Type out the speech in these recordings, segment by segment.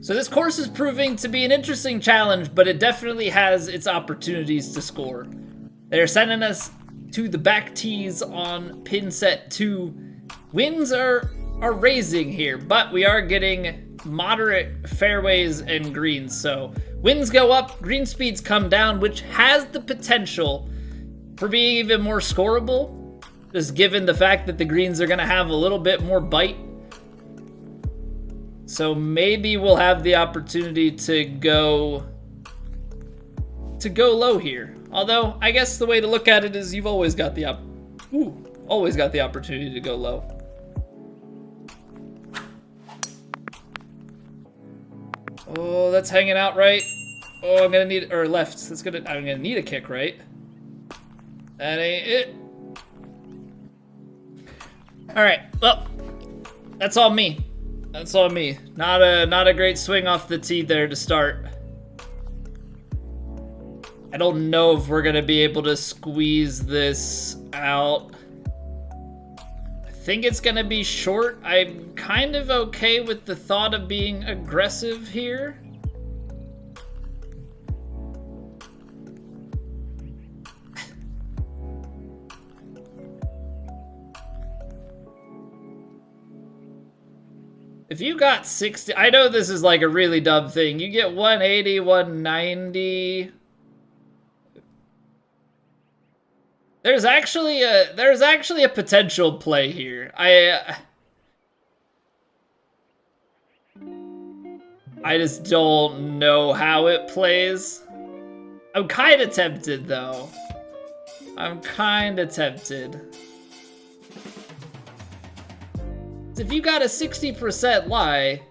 So this course is proving to be an interesting challenge, but it definitely has its opportunities to score. They're sending us to the back tees on pin set 2. Winds are raising here, but we are getting moderate fairways and greens. So winds go up, green speeds come down, which has the potential for being even more scoreable, just given the fact that the greens are gonna have a little bit more bite. So maybe we'll have the opportunity to go low here. Although I guess the way to look at it is you've always got the opportunity to go low. Oh, that's hanging out right. Oh, I'm gonna need, or left. I'm gonna need a kick right. That ain't it. All right, well, that's all me. That's all me. Not a great swing off the tee there to start. I don't know if we're gonna be able to squeeze this out. I think it's gonna be short. I'm kind of okay with the thought of being aggressive here. If you got 60, I know this is like a really dumb thing. You get 180, 190. There's actually a potential play here. I just don't know how it plays. I'm kind of tempted though. I'm kind of tempted. If you got a 60% lie,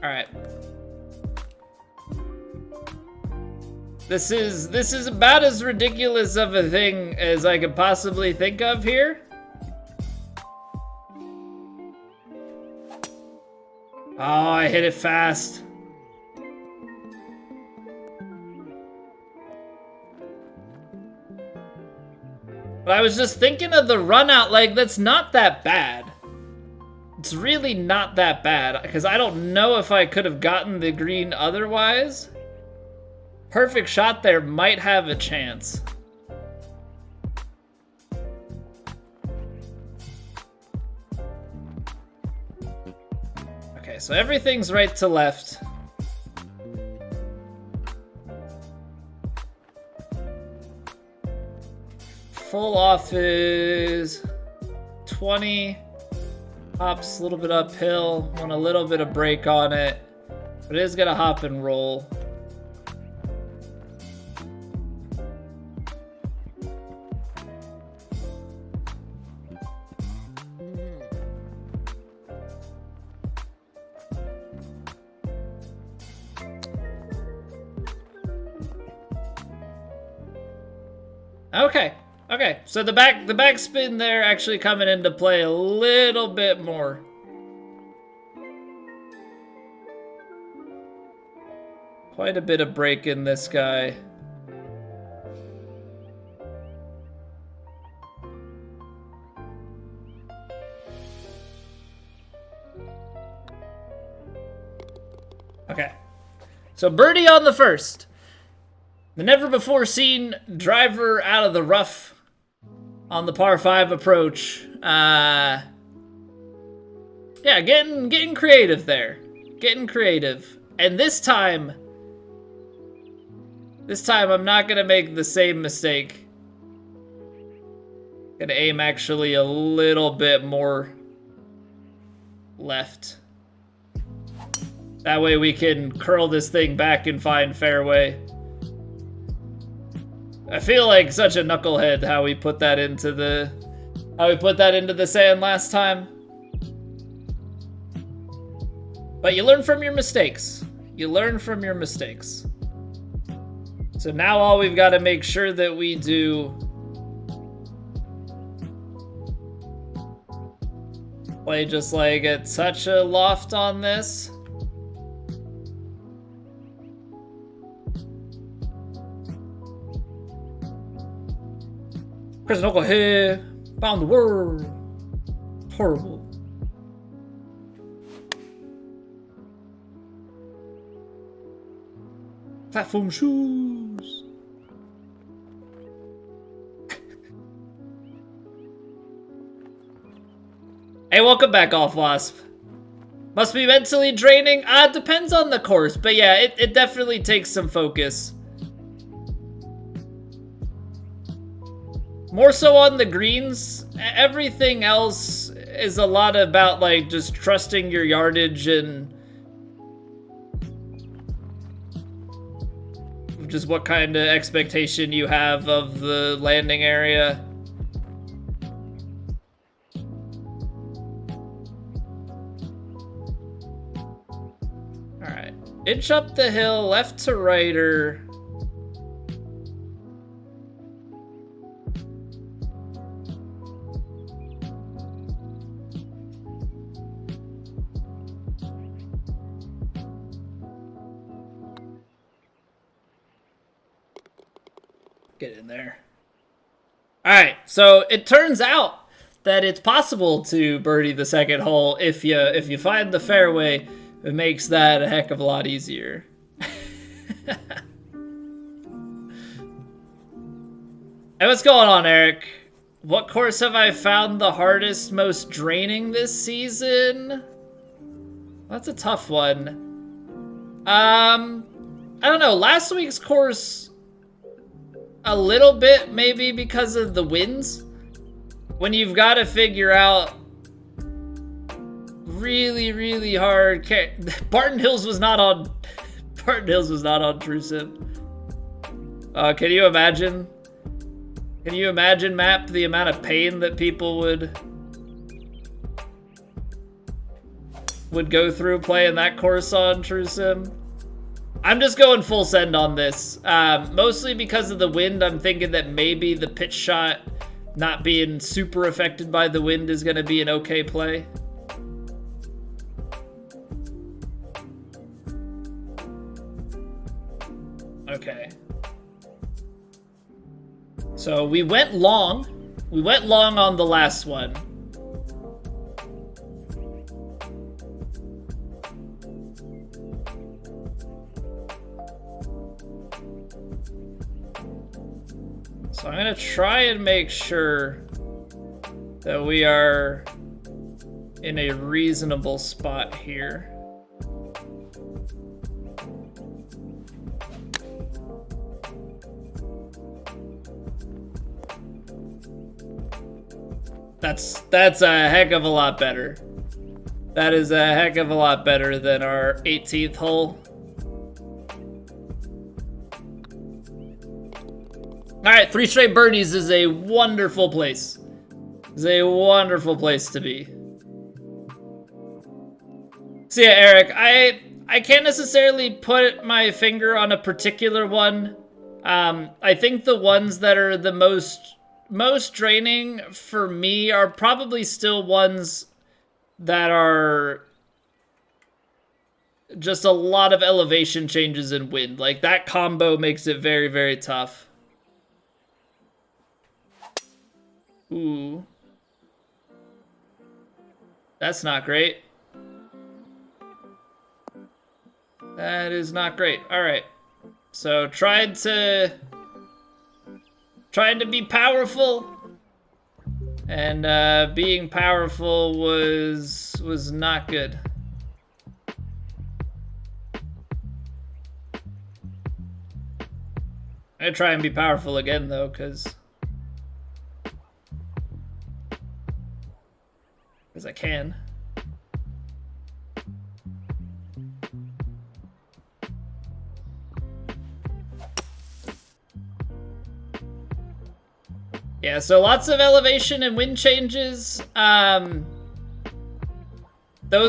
all right. This is about as ridiculous of a thing as I could possibly think of here. Oh, I hit it fast. But I was just thinking of the run out, like, that's not that bad. It's really not that bad, because I don't know if I could have gotten the green otherwise. Perfect shot there might have a chance. Okay, so everything's right to left. Full off is 20, hops a little bit uphill, want a little bit of break on it, but it is gonna hop and roll. Okay, so the back spin there actually coming into play a little bit more. Quite a bit of break in this guy. Okay, so birdie on the first. The never-before-seen driver out of the rough on the par 5 approach. Yeah, getting creative there. Getting creative. And this time I'm not gonna make the same mistake. Gonna aim actually a little bit more left. That way we can curl this thing back and find fairway. I feel like such a knucklehead how we put that into the sand last time. But you learn from your mistakes. You learn from your mistakes. So now all we've got to make sure that we do play just like a touch of loft on this. Chris Knuckle here. Found the world. Horrible. Platform shoes. Hey, welcome back, Golf Wasp. Must be mentally draining? Depends on the course, but yeah, it definitely takes some focus. More so on the greens. Everything else is a lot about, like, just trusting your yardage and just what kind of expectation you have of the landing area. Alright. Inch up the hill, left to righter. Get in there. All right, so it turns out that it's possible to birdie the second hole if you find the fairway. It makes that a heck of a lot easier. Hey, what's going on, Eric? What course have I found the hardest, most draining this season? That's a tough one. I don't know. Last week's course, a little bit, maybe because of the winds. When you've got to figure out really hard. Barton Hills was not on. Barton Hills was not on True Sim. Can you imagine? Can you imagine, Map, the amount of pain that people would go through playing that course on True Sim? I'm just going full send on this. Mostly because of the wind. I'm thinking that maybe the pitch shot not being super affected by the wind is going to be an okay play. Okay. So we went long. We went long on the last one. So I'm gonna try and make sure that we are in a reasonable spot here. That's a heck of a lot better. That is a heck of a lot better than our 18th hole. All right, 3 straight birdies is a wonderful place. It's a wonderful place to be. So yeah, Eric, I can't necessarily put my finger on a particular one. I think the ones that are the most draining for me are probably still ones that are just a lot of elevation changes in wind. Like, that combo makes it very tough. Ooh. That's not great. That is not great. All right. So tried to be powerful, and being powerful was not good. I'm gonna try and be powerful again though, because I can. Yeah, so lots of elevation and wind changes. Those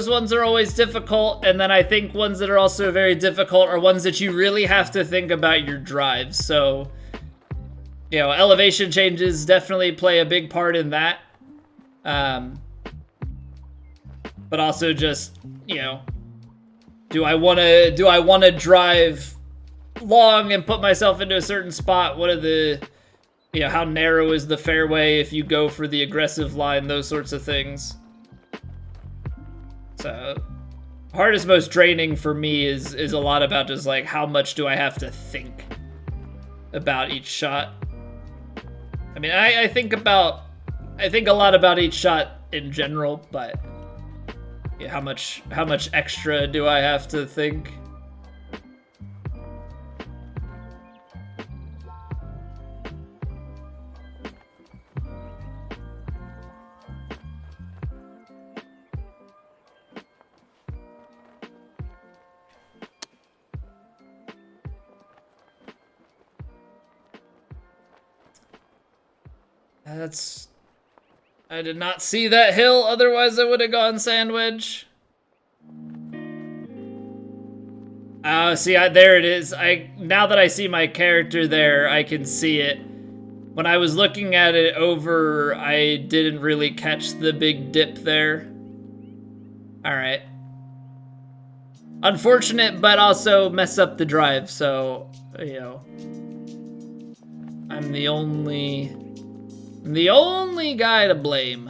ones are always difficult, and then I think ones that are also very difficult are ones that you really have to think about your drives. So, you know, elevation changes definitely play a big part in that. But also just, you know, do I want to drive long and put myself into a certain spot? What are the you know, how narrow is the fairway if you go for the aggressive line, those sorts of things. So, hardest, most draining for me is a lot about just like how much do I have to think about each shot. I mean, I think a lot about each shot in general, but yeah, how much extra do I have to think? I did not see that hill, otherwise I would have gone sandwich. See, there it is. Now that I see my character there, I can see it. When I was looking at it over, I didn't really catch the big dip there. Alright. Unfortunate, but also mess up the drive, so, you know. I'm the only guy to blame.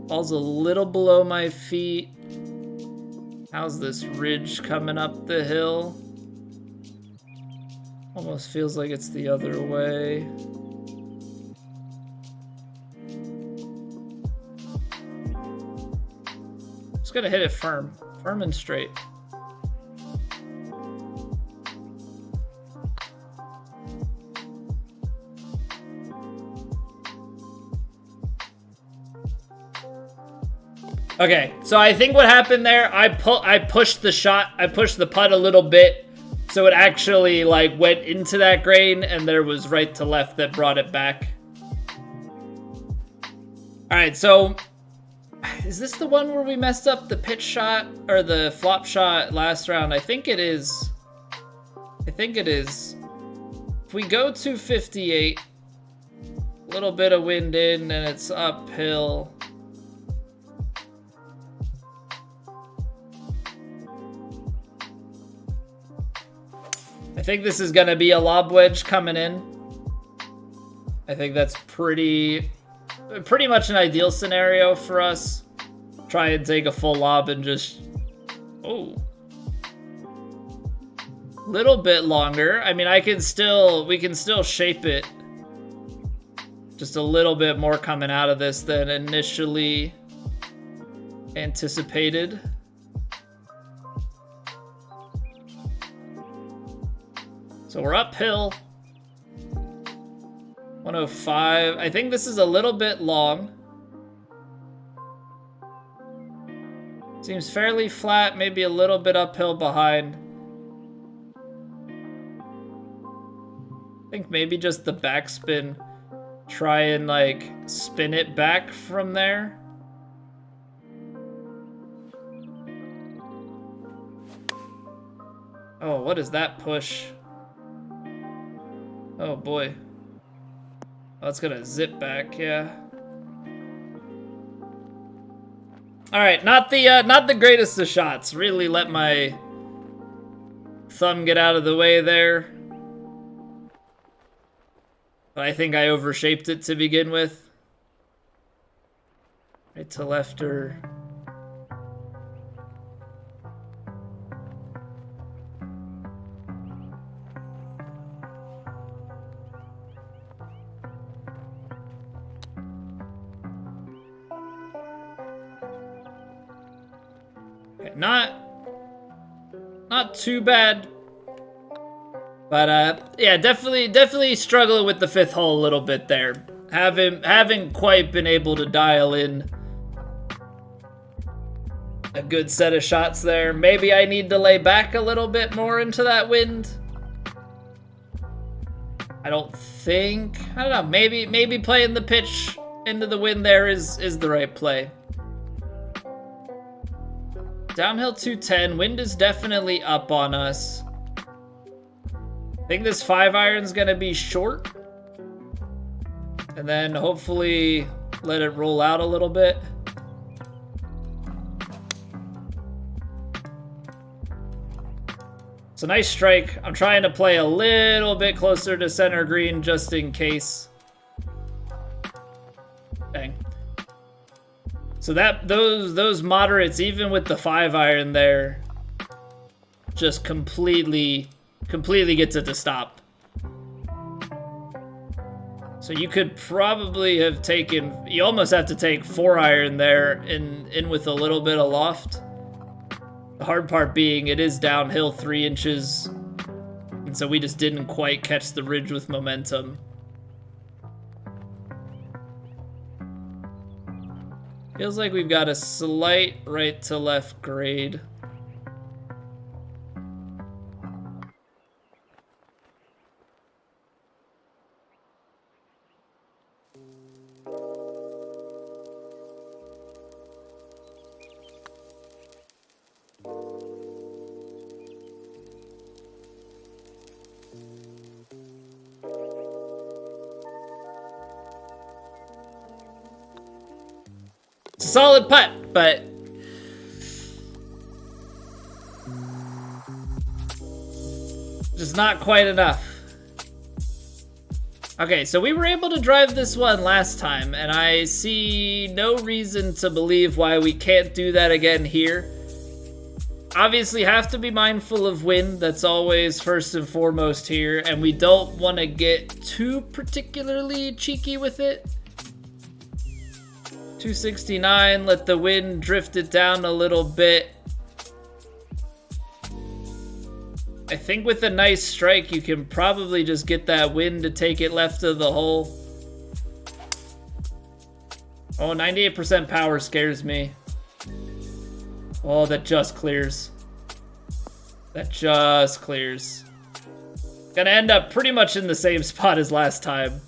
Ball's a little below my feet. How's this ridge coming up the hill? Almost feels like it's the other way. Just gonna hit it firm and straight. Okay, so I think what happened there, I pushed the putt a little bit, so it actually like went into that grain, and there was right to left that brought it back. All right, so is this the one where we messed up the pitch shot or the flop shot last round? I think it is. I think it is. If we go 258, a little bit of wind in, and it's uphill. I think this is gonna be a lob wedge coming in. I think that's pretty much an ideal scenario for us. Try and take a full lob and just, oh. Little bit longer. I mean, we can still shape it. Just a little bit more coming out of this than initially anticipated. So we're uphill. 105. I think this is a little bit long. Seems fairly flat, maybe a little bit uphill behind. I think maybe just the backspin. Try and like spin it back from there. Oh, what is that push? Oh boy. Oh, it's gonna zip back, yeah. All right, not the greatest of shots. Really let my thumb get out of the way there. But I think I overshaped it to begin with. Right to left or... Not too bad, but yeah, definitely struggling with the fifth hole a little bit there. Haven't quite been able to dial in a good set of shots there. Maybe I need to lay back a little bit more into that wind. I don't know. Maybe playing the pitch into the wind there is the right play. Downhill 210, wind is definitely up on us. I think this 5-iron's gonna be short. And then hopefully let it roll out a little bit. So So nice strike. I'm trying to play a little bit closer to center green just in case. Dang. So that those moderates, even with the 5-iron there, just completely gets it to stop. So you could probably have taken, you almost have to take 4-iron there in with a little bit of loft. The hard part being it is downhill 3 inches, and so we just didn't quite catch the ridge with momentum. Feels like we've got a slight right to left grade. It's a solid putt, but just not quite enough. Okay, so we were able to drive this one last time, and I see no reason to believe why we can't do that again here. Obviously, have to be mindful of wind. That's always first and foremost here, and we don't want to get too particularly cheeky with it. 269, let the wind drift it down a little bit. I think with a nice strike, you can probably just get that wind to take it left of the hole. Oh, 98% power scares me. Oh, that just clears. That just clears. Gonna end up pretty much in the same spot as last time.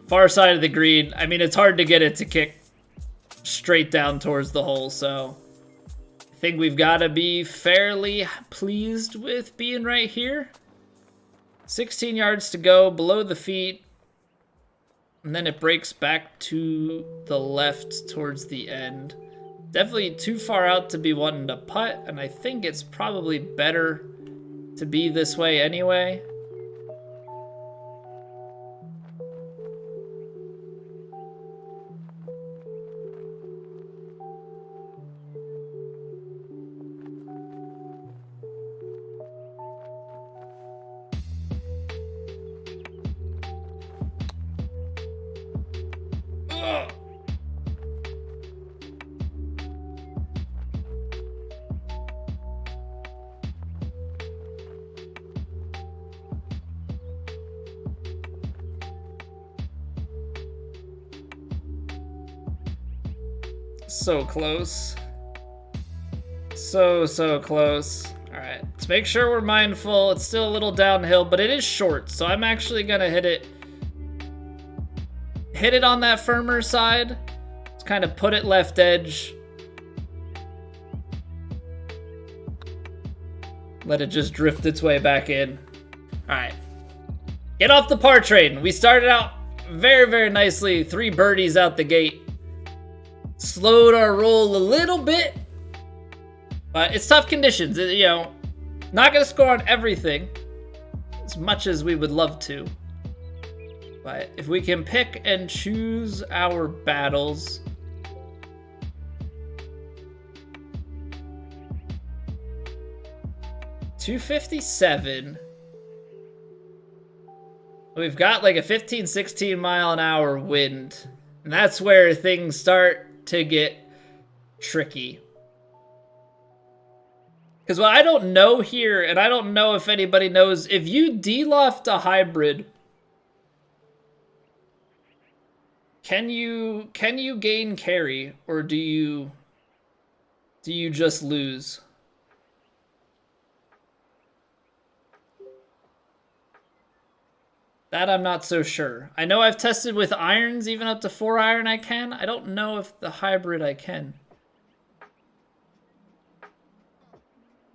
Far side of the green. I mean, it's hard to get it to kick straight down towards the hole, so I think we've got to be fairly pleased with being right here. 16 yards to go, below the feet, and then it breaks back to the left towards the end. Definitely too far out to be wanting to putt, and I think it's probably better to be this way anyway. So close. So close. All right, let's make sure we're mindful. It's still a little downhill, but it is short, so I'm actually gonna hit it on that firmer side. Let's kind of put it left edge. Let it just drift its way back in. All right, get off the par train. We started out very, very nicely. 3 birdies out the gate. Slowed our roll a little bit, but it's tough conditions. You know, not gonna score on everything as much as we would love to, but if we can pick and choose our battles. .257. We've got like a 15, 16 mile an hour wind, and that's where things start to get tricky. Because what I don't know here, and I don't know if anybody knows, if you de-loft a hybrid, can you gain carry, or do you just lose? That I'm not so sure. I know I've tested with irons, even up to 4-iron I can. I don't know if the hybrid I can.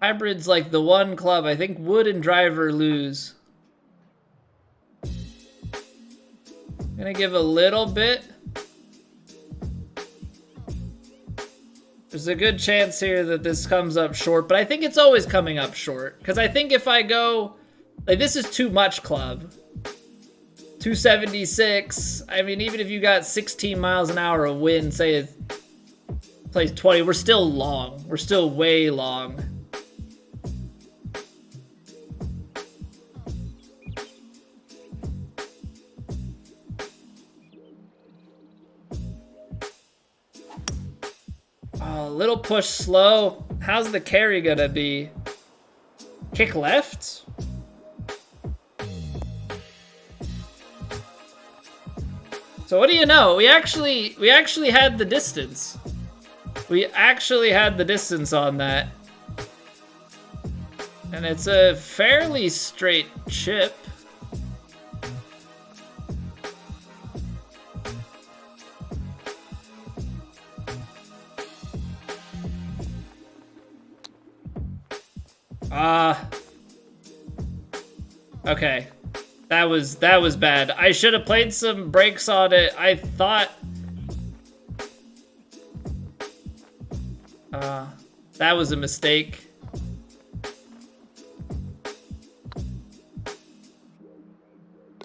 Hybrids like the one club, I think wood and driver lose. I'm gonna give a little bit. There's a good chance here that this comes up short, but I think it's always coming up short. Because I think if I go, like, this is too much club. 276. I mean, even if you got 16 miles an hour of wind, say it plays 20, we're still long. We're still way long. Oh, little push slow. How's the carry gonna be? Kick left? So what do you know? We actually had the distance. We actually had the distance on that. And it's a fairly straight chip. Okay. That was bad. I should have played some brakes on it. I thought that was a mistake.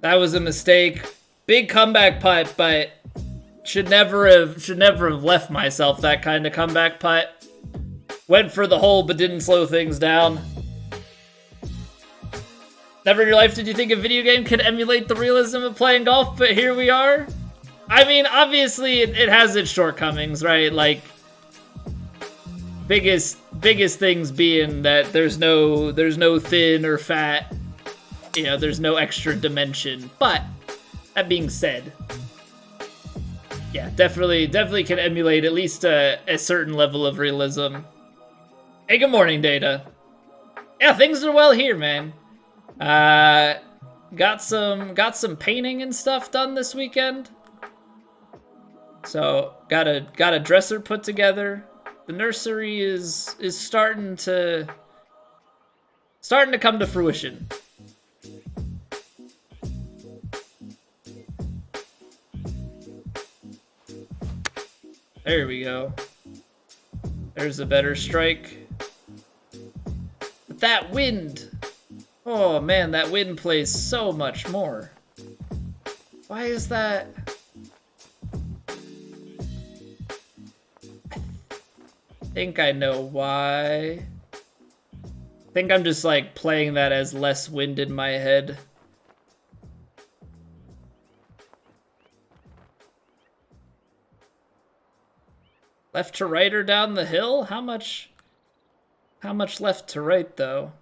That was a mistake. Big comeback putt, but should never have left myself that kind of comeback putt. Went for the hole but didn't slow things down. Never in your life did you think a video game could emulate the realism of playing golf, but here we are. I mean, obviously it has its shortcomings, right? Like, biggest things being that there's no thin or fat, you know, there's no extra dimension. But that being said, yeah, definitely can emulate at least a certain level of realism. Hey, good morning, Data. Yeah, things are well here, man. Got some painting and stuff done this weekend. So got a dresser put together. The nursery is starting to come to fruition. There we go. There's a better strike. But that wind. Oh man, that wind plays so much more. Why is that? I think I know why. I think I'm just like playing that as less wind in my head. Left to right or down the hill? How much left to right though?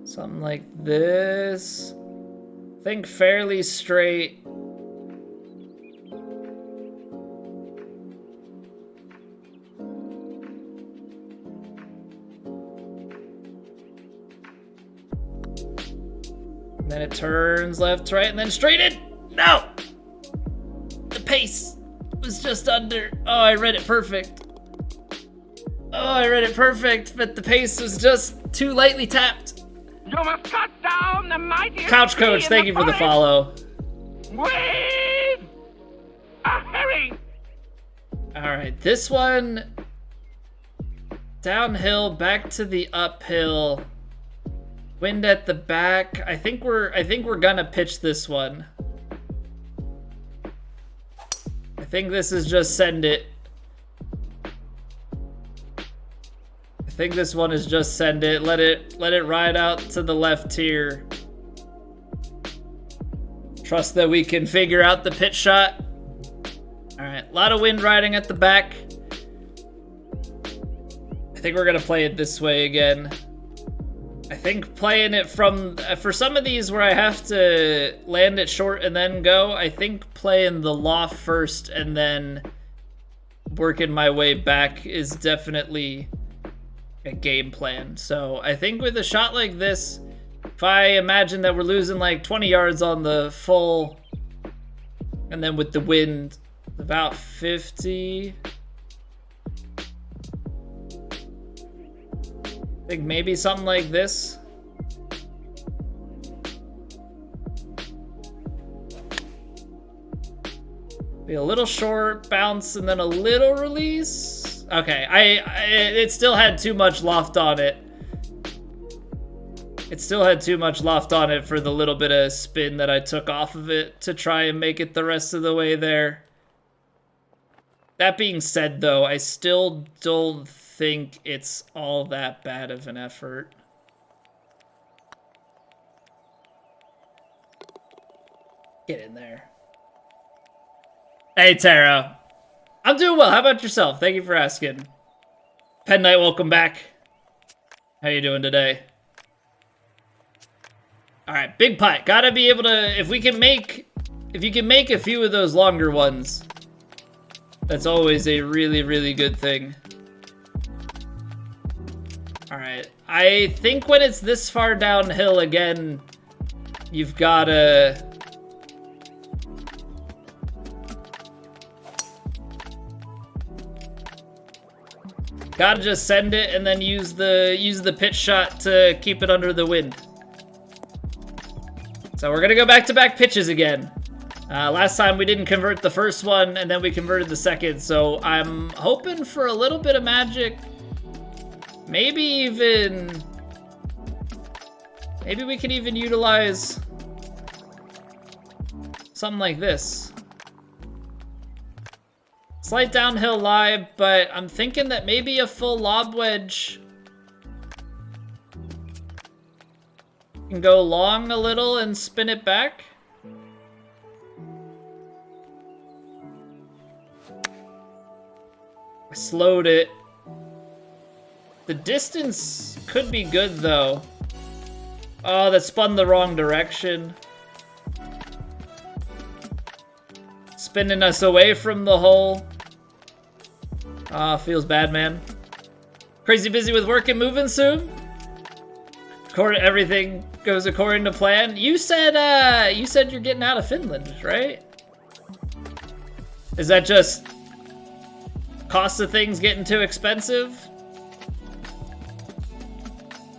Something like this. Think fairly straight. And then it turns left to right and then straight in. No! The pace was just under. Oh, I read it perfect. Oh, I read it perfect, but the pace was just too lightly tapped. You must cut down the mighty Couch Coach, thank you for the follow. With a herring. All right, this one downhill, back to the uphill. Wind at the back. I think we're gonna pitch this one. I think this is just send it. I think this one is just send it. Let it ride out to the left here. Trust that we can figure out the pitch shot. All right, a lot of wind riding at the back. I think we're gonna play it this way again. I think playing it from, for some of these where I have to land it short and then go, I think playing the loft first and then working my way back is definitely a game plan. So I think with a shot like this, if I imagine that we're losing like 20 yards on the full, and then with the wind, about 50. I think maybe something like this. Be a little short bounce and then a little release. Okay, it still had too much loft on it. It still had too much loft on it for the little bit of spin that I took off of it to try and make it the rest of the way there. That being said, though, I still don't think it's all that bad of an effort. Get in there. Hey, Taro. I'm doing well. How about yourself? Thank you for asking. Pen Knight, welcome back. How you doing today? All right, big putt. Gotta be able to, if you can make a few of those longer ones, that's always a really, really good thing. All right, I think when it's this far downhill again, you've gotta, just send it and then use the pitch shot to keep it under the wind. So we're gonna go back-to-back pitches again. Last time we didn't convert the first one, and then we converted the second, so I'm hoping for a little bit of magic. Maybe we could even utilize something like this. Slight downhill lie, but I'm thinking that maybe a full lob wedge can go long a little and spin it back. I slowed it. The distance could be good though. Oh, that spun the wrong direction. Spinning us away from the hole. Ah, feels bad, man. Crazy busy with work and moving soon? Everything goes according to plan. You said you're getting out of Finland, right? Is that just cost of things getting too expensive?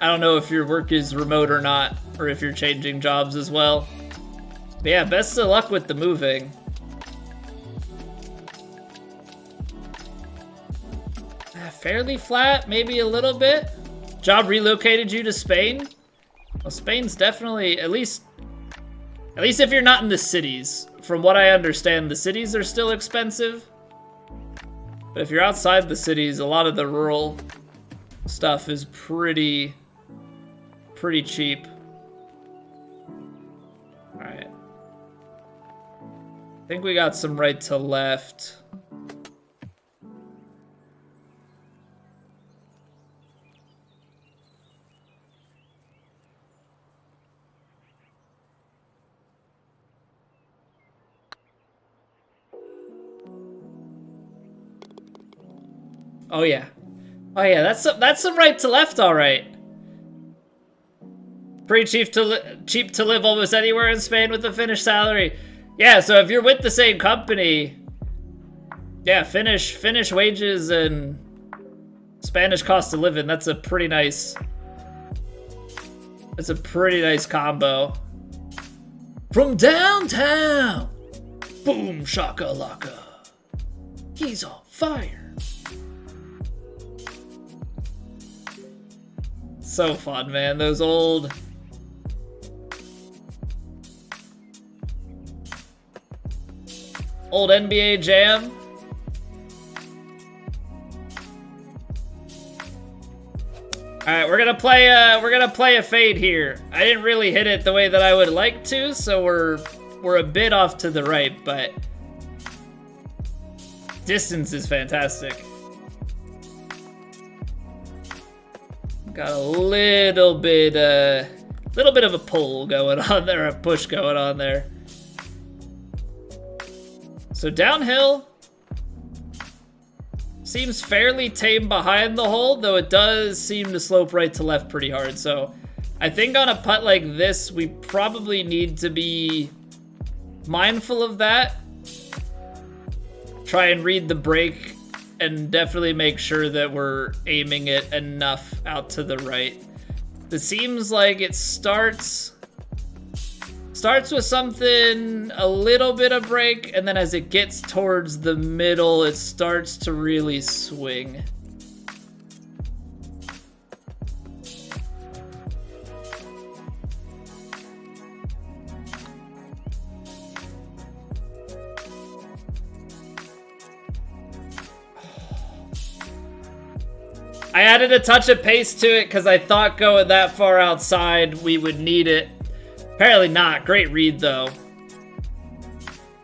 I don't know if your work is remote or not, or if you're changing jobs as well. But yeah, best of luck with the moving. Fairly flat, maybe a little bit. Job relocated you to Spain? Well, Spain's definitely, at least if you're not in the cities. From what I understand, the cities are still expensive. But if you're outside the cities, a lot of the rural stuff is pretty cheap. All right. I think we got some right to left. Oh yeah. Oh yeah, that's some right to left, all right. Pretty cheap to live almost anywhere in Spain with a Finnish salary. Yeah, so if you're with the same company, yeah, Finnish wages and Spanish cost of living, that's a pretty nice combo. From downtown, boom shakalaka. He's on fire. So fun, man. Those old NBA Jam. All right, we're gonna play a fade here. I didn't really hit it the way that I would like to, so we're a bit off to the right, but distance is fantastic. Got a little bit of a pull going on there, a push going on there. So downhill seems fairly tame behind the hole, though it does seem to slope right to left pretty hard. So I think on a putt like this, we probably need to be mindful of that. Try and read the break and definitely make sure that we're aiming it enough out to the right. It seems like it starts starts with something, a little bit of break, and then as it gets towards the middle, it starts to really swing. I added a touch of pace to it because I thought going that far outside we would need it. Apparently not. Great read though.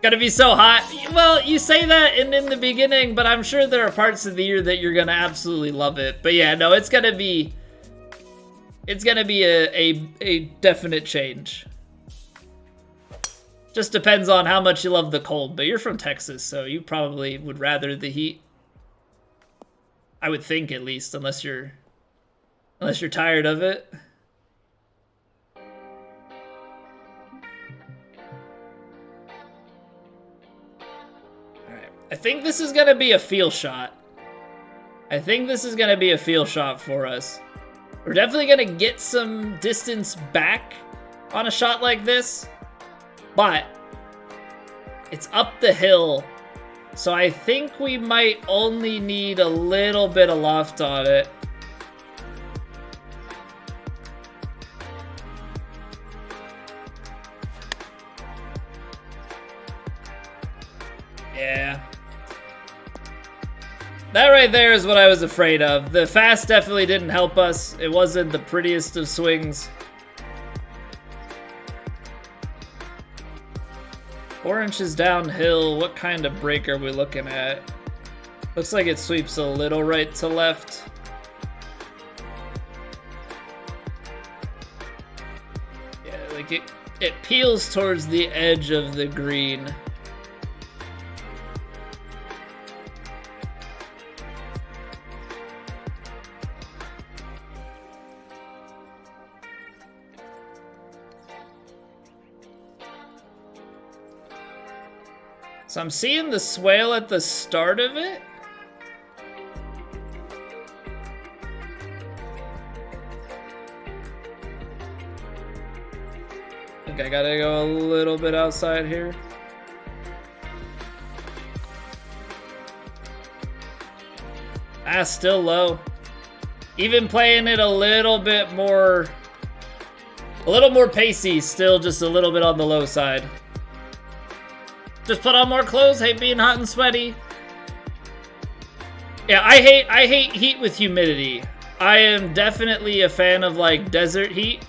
Gonna be so hot. Well, you say that in the beginning, but I'm sure there are parts of the year that you're gonna absolutely love it. But yeah, no, it's gonna be a definite change. Just depends on how much you love the cold. But you're from Texas, so you probably would rather the heat. I would think, at least, unless you're tired of it. Alright. I think this is gonna be a feel shot. I think this is gonna be a feel shot for us. We're definitely gonna get some distance back on a shot like this, but it's up the hill. So I think we might only need a little bit of loft on it. Yeah. That right there is what I was afraid of. The fast definitely didn't help us. It wasn't the prettiest of swings. 4 inches downhill, what kind of break are we looking at? Looks like it sweeps a little right to left. Yeah, like it peels towards the edge of the green. So I'm seeing the swale at the start of it. I think I gotta go a little bit outside here. Ah, still low. Even playing it a little more pacey, still just a little bit on the low side. Just put on more clothes, hate being hot and sweaty. Yeah, I hate heat with humidity. I am definitely a fan of like desert heat.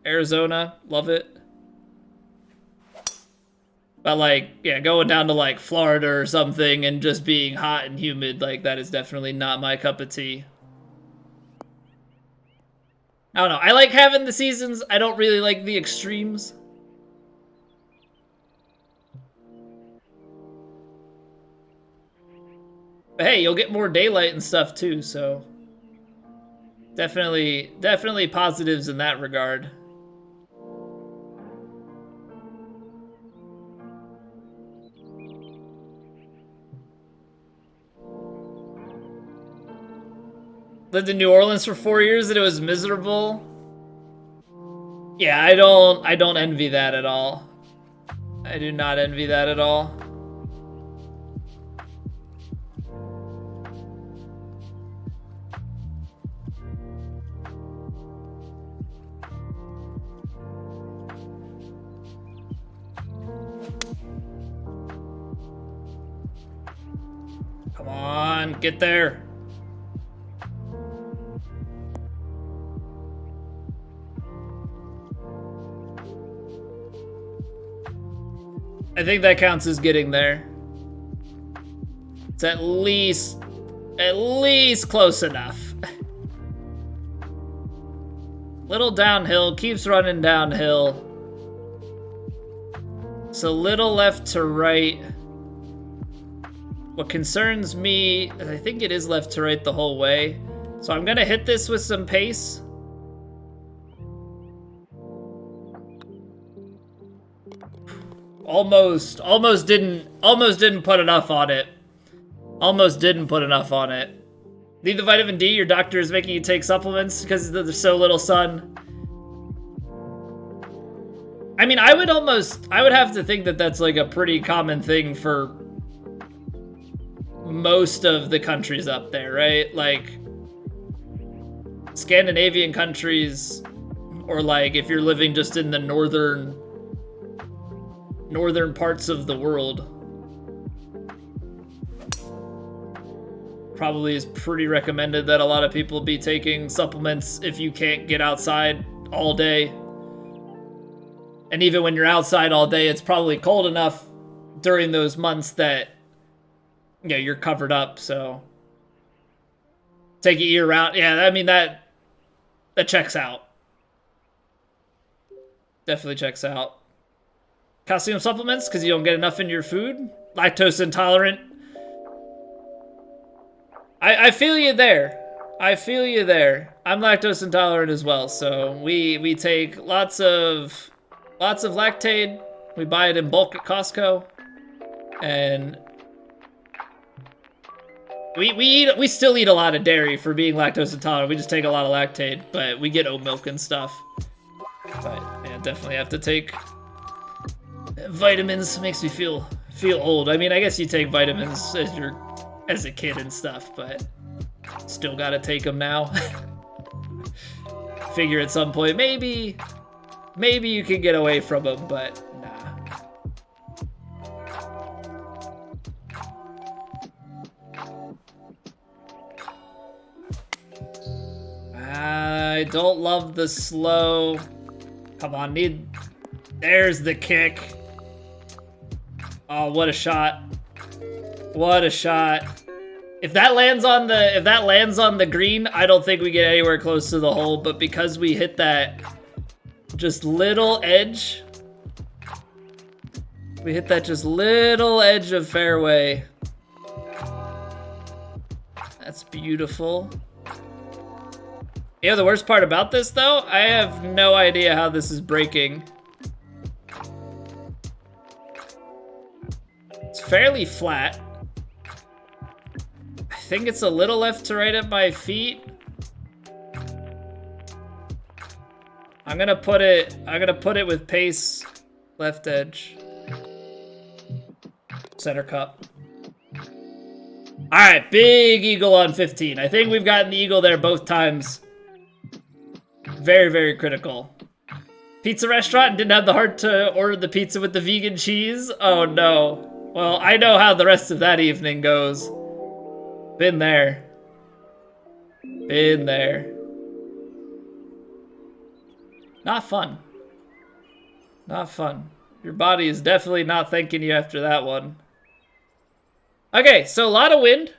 Arizona, love it. But like, yeah, going down to like Florida or something and just being hot and humid, like that is definitely not my cup of tea. I don't know, I like having the seasons. I don't really like the extremes. But hey, you'll get more daylight and stuff too, so definitely positives in that regard. Lived in New Orleans for 4 years and it was miserable. Yeah, I don't envy that at all. I do not envy that at all. Come on, get there. I think that counts as getting there. It's at least close enough. Little downhill, keeps running downhill. So little left to right. What concerns me, I think it is left to right the whole way. So I'm gonna hit this with some pace. Almost didn't put enough on it. Almost didn't put enough on it. Need the vitamin D? Your doctor is making you take supplements because there's so little sun. I mean, I would have to think that that's like a pretty common thing for most of the countries up there, right? Like Scandinavian countries, or like if you're living just in the northern parts of the world, probably is pretty recommended that a lot of people be taking supplements if you can't get outside all day. And even when you're outside all day, it's probably cold enough during those months that, you know, you're covered up. So take it year round. Yeah, I mean, that checks out. Definitely checks out. Calcium supplements because you don't get enough in your food. Lactose intolerant. I feel you there. I feel you there. I'm lactose intolerant as well, so we take lots of Lactaid. We buy it in bulk at Costco, and we still eat a lot of dairy for being lactose intolerant. We just take a lot of Lactaid, but we get oat milk and stuff. But yeah, definitely have to take vitamins. Makes me feel old. I mean, I guess you take vitamins as a kid and stuff, but still gotta take them now. Figure at some point, maybe you can get away from them, but nah. I don't love the slow. Come on, there's the kick. Oh, what a shot. What a shot. If that lands on the green, I don't think we get anywhere close to the hole, but because we hit that just little edge, of fairway. That's beautiful. You know the worst part about this though? I have no idea how this is breaking. It's fairly flat. I think it's a little left to right at my feet. I'm gonna put it with pace, left edge, center cup. All right, big eagle on 15. I think we've gotten the eagle there both times. Very, very critical. Pizza restaurant didn't have the heart to order the pizza with the vegan cheese. Oh no. Well, I know how the rest of that evening goes. Been there. Been there. Not fun. Not fun. Your body is definitely not thanking you after that one. Okay, so a lot of wind.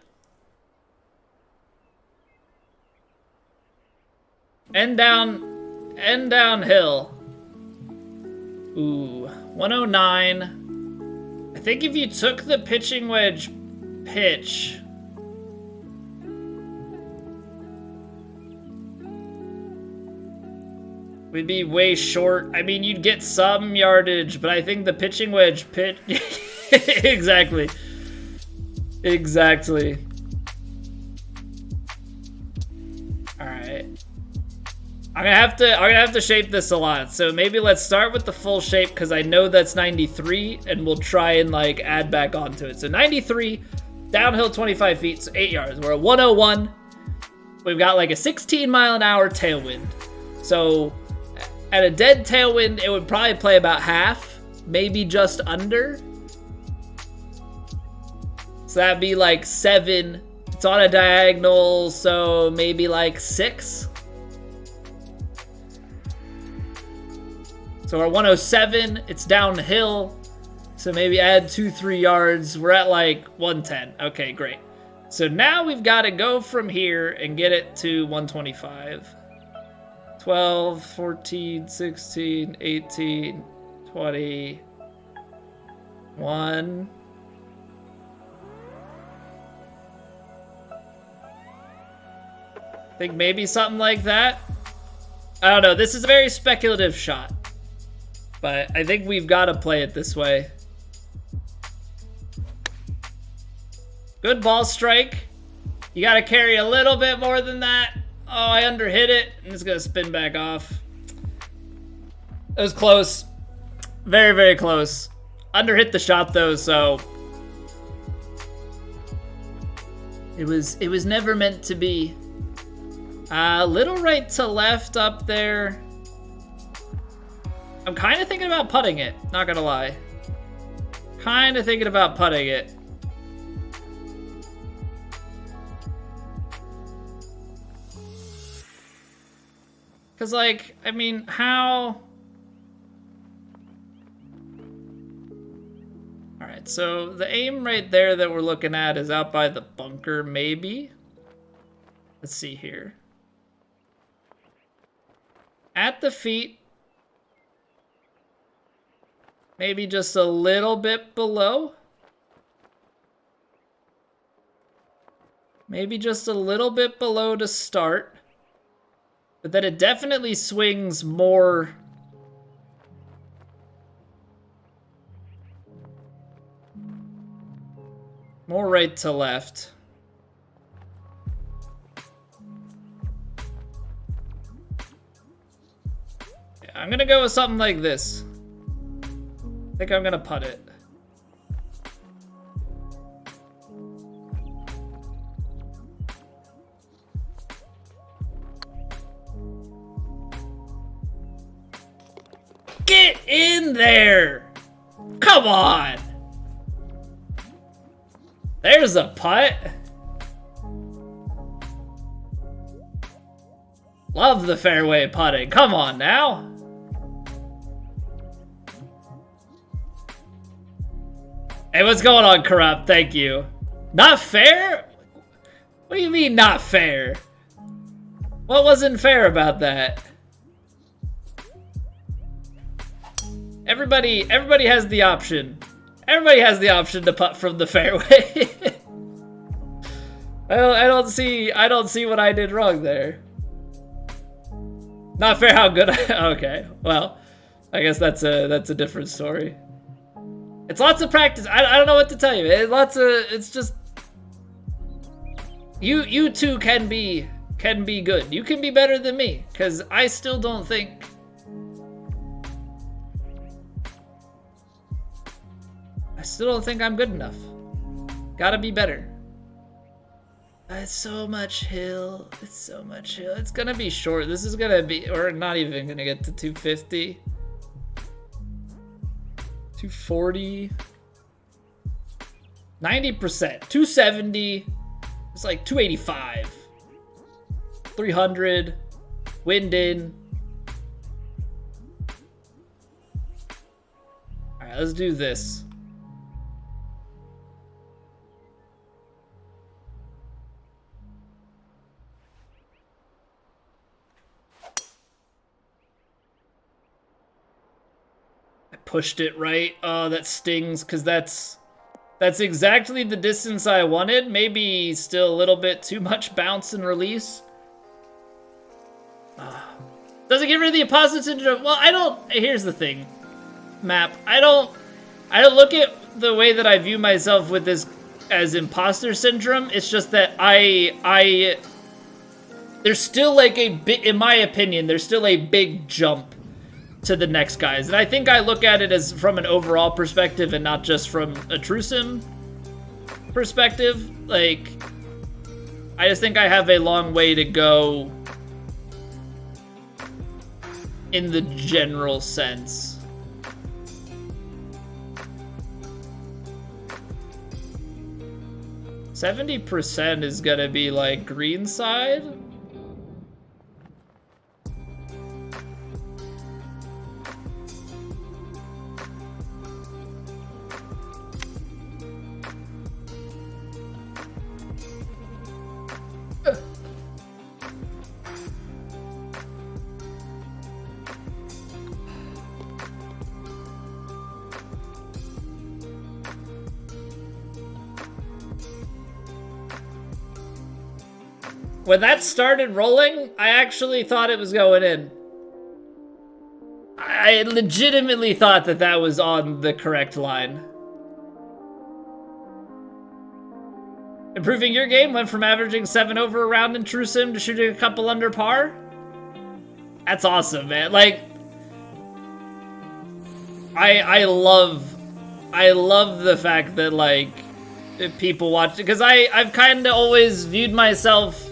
And downhill. Ooh, 109. I think if you took the pitching wedge pitch, we'd be way short. I mean, you'd get some yardage, but I think the pitching wedge pitch... Exactly. Exactly. All right. I'm gonna have to shape this a lot. So maybe let's start with the full shape because I know that's 93, and we'll try and like add back onto it. So 93, downhill 25 feet, so 8 yards. We're at 101. We've got like a 16-mile-an-hour tailwind. So at a dead tailwind, it would probably play about half, maybe just under. So that'd be like 7. It's on a diagonal, so maybe like 6. So we're 107, it's downhill, so maybe add 2-3 yards. We're at like 110. Okay, great. So now we've got to go from here and get it to 125. 12, 14, 16, 18, 20, 1. I think maybe something like that. I don't know. This is a very speculative shot. But I think we've got to play it this way. Good ball strike. You got to carry a little bit more than that. Oh, I underhit it. I'm just going to spin back off. It was close. Very, very close. Underhit the shot though, so it was never meant to be. Little right to left up there. I'm kind of thinking about putting it, not gonna lie. Kind of thinking about putting it. Cause like, I mean, how? All right, so the aim right there that we're looking at is out by the bunker, maybe. Let's see here. At the feet. Maybe just a little bit below. Maybe just a little bit below to start. But then it definitely swings more. More right to left. Yeah, I'm gonna go with something like this. I think I'm gonna putt it. Get in there! Come on! There's a putt. Love the fairway putting. Come on now. Hey, what's going on, Corrupt? Thank you. Not fair? What do you mean not fair? What wasn't fair about that? Everybody has the option. Everybody has the option to putt from the fairway. I don't see what I did wrong there. Not fair how good okay. Well, I guess that's a different story. It's lots of practice. I don't know what to tell you. It's just you two can be good. You can be better than me, cuz I still don't think I'm good enough. Gotta be better. It's so much hill. It's so much hill. It's gonna be short. This is gonna be, we're not even gonna get to 250. 240. 90%. 270. It's like 285. 300. Wind in. Alright, let's do this. Pushed it right. Oh, that stings, because that's exactly the distance I wanted. Maybe still a little bit too much bounce and release. Doesn't get rid of the imposter syndrome. Well, here's the thing, Map. I don't look at the way that I view myself with this as imposter syndrome. It's just that there's still like a bit, in my opinion, there's still a big jump to the next guys. And I think I look at it as from an overall perspective and not just from a True Sim perspective. Like, I just think I have a long way to go in the general sense. %70 is gonna be like green side. When that started rolling, I actually thought it was going in. I legitimately thought that was on the correct line. Improving your game, went from averaging 7 over a round in True Sim to shooting a couple under par. That's awesome, man. Like, I love the fact that like if people watch it, because I've kind of always viewed myself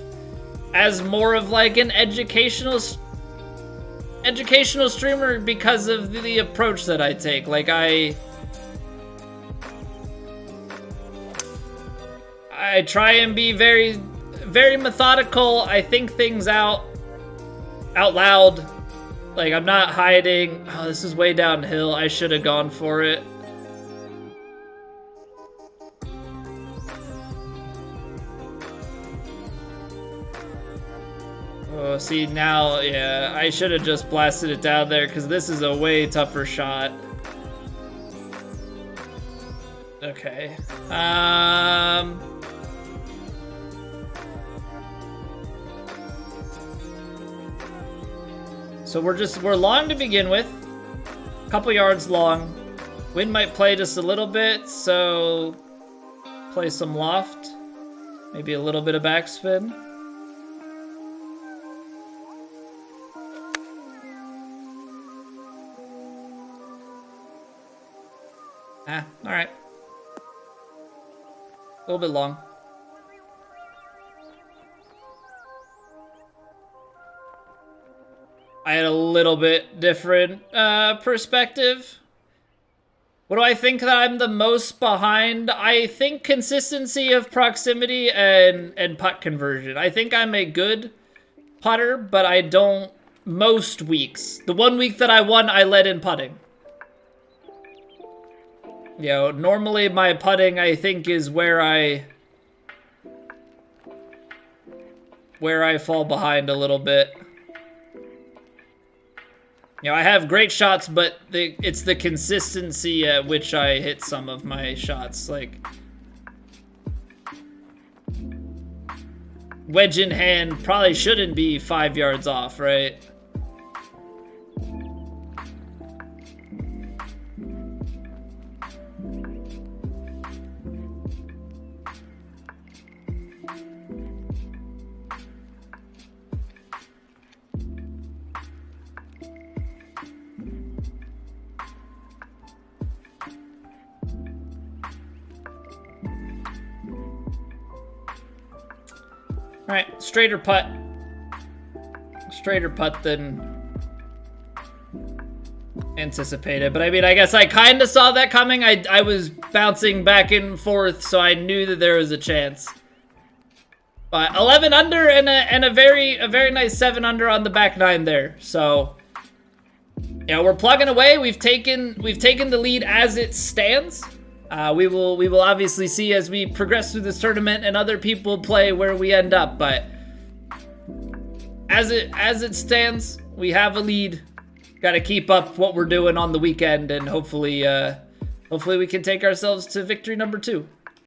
as more of like an educational streamer because of the approach that I take. Like I try and be very, very methodical. I think things out loud. Like, I'm not hiding. Oh, this is way downhill. I should have gone for it. Oh, see, now, yeah, I should have just blasted it down there because this is a way tougher shot. Okay. So we're long to begin with. A couple yards long. Wind might play just a little bit, so play some loft. Maybe a little bit of backspin. Ah, alright. A little bit long. I had a little bit different perspective. What do I think that I'm the most behind? I think consistency of proximity and putt conversion. I think I'm a good putter, but I don't most weeks. The 1 week that I won, I led in putting. You know, normally my putting, I think, is where I fall behind a little bit. You know, I have great shots, but it's the consistency at which I hit some of my shots. Like, wedge in hand probably shouldn't be 5 yards off, right? Alright, straighter putt. Straighter putt than anticipated. But I mean, I guess I kind of saw that coming. I was bouncing back and forth, so I knew that there was a chance. But 11 under and a very nice 7 under on the back 9 there. So yeah, we're plugging away. We've taken the lead as it stands. We will obviously see as we progress through this tournament and other people play where we end up, but as it stands, we have a lead. Got to keep up what we're doing on the weekend, and hopefully we can take ourselves to victory number 2.